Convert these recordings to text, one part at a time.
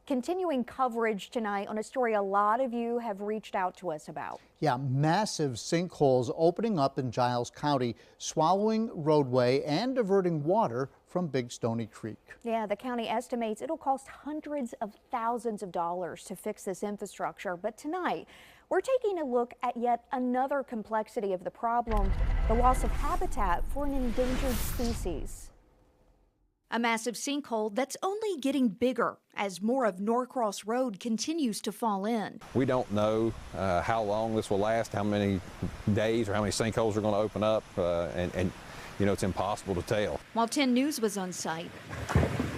continuing coverage tonight on a story a lot of you have reached out to us about. Yeah, massive sinkholes opening up in Giles County, swallowing roadway and diverting water from Big Stony Creek. Yeah, the county estimates it'll cost hundreds of thousands of dollars to fix this infrastructure. But tonight, we're taking a look at yet another complexity of the problem, the loss of habitat for an endangered species. A massive sinkhole that's only getting bigger as more of Norcross Road continues to fall in. We don't know how long this will last, how many days or how many sinkholes are going to open up, and you know, it's impossible to tell. While 10 News was on site,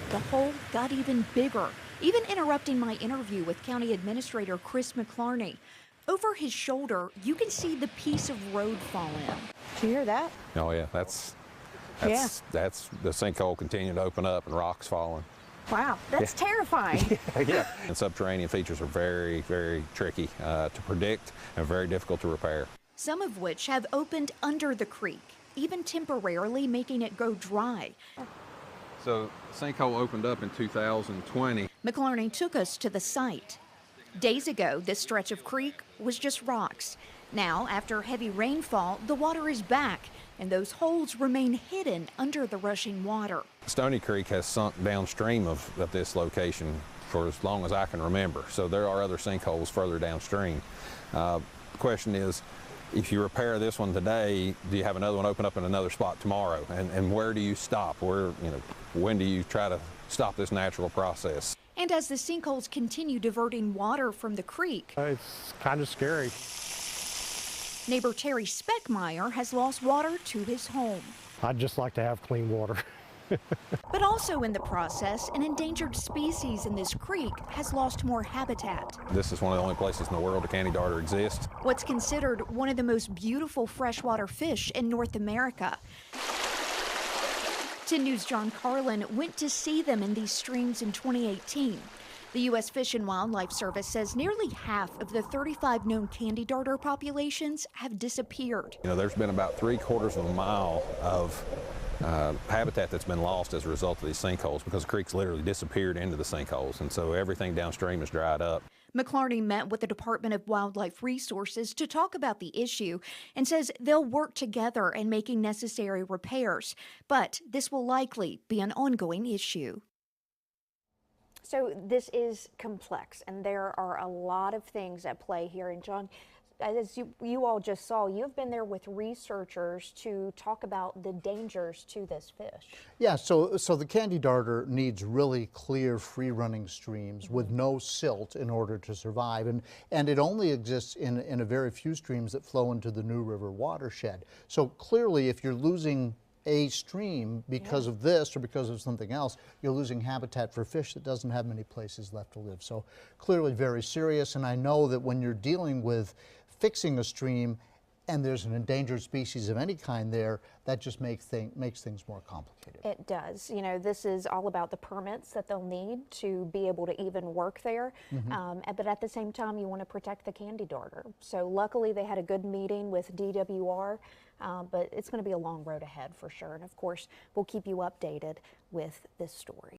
the hole got even bigger, even interrupting my interview with County Administrator Chris McClarney. Over his shoulder, you can see the piece of road fall in. Did you hear that? Oh yeah, that's the sinkhole continuing to open up and rocks falling. Wow, that's terrifying. Yeah. And subterranean features are very, very tricky to predict and very difficult to repair. Some of which have opened under the creek, even temporarily making it go dry. So sinkhole opened up in 2020. McClarney took us to the site. Days ago, this stretch of creek was just rocks. Now, after heavy rainfall, the water is back, and those holes remain hidden under the rushing water. Stony Creek has sunk downstream of this location for as long as I can remember, so there are other sinkholes further downstream. The question is, if you repair this one today, do you have another one open up in another spot tomorrow? And where do you stop? When do you try to stop this natural process? And as the sinkholes continue diverting water from the creek, it's kind of scary. Neighbor Terry Speckmeyer has lost water to his home. I'd just like to have clean water. But also in the process, an endangered species in this creek has lost more habitat. This is one of the only places in the world a candy darter exists. What's considered one of the most beautiful freshwater fish in North America. 10 News' John Carlin went to see them in these streams in 2018. The U.S. Fish and Wildlife Service says nearly half of the 35 known candy darter populations have disappeared. You know, there's been about 3/4 of a mile of habitat that's been lost as a result of these sinkholes because the creeks literally disappeared into the sinkholes, and so everything downstream is dried up. McClarney met with the Department of Wildlife Resources to talk about the issue and says they'll work together in making necessary repairs, but this will likely be an ongoing issue. So this is complex, and there are a lot of things at play here. And John, as you all just saw, you've been there with researchers to talk about the dangers to this fish. Yeah, so the candy darter needs really clear, free-running streams with no silt in order to survive, and it only exists in a very few streams that flow into the New River watershed. So clearly, if you're losing a stream because of this or because of something else, you're losing habitat for fish that doesn't have many places left to live. So clearly very serious, and I know that when you're dealing with fixing a stream and there's an endangered species of any kind there, that just makes things more complicated. It does. You know, this is all about the permits that they'll need to be able to even work there. But at the same time, you want to protect the candy darter. So luckily they had a good meeting with DWR, but it's going to be a long road ahead for sure. And of course, we'll keep you updated with this story.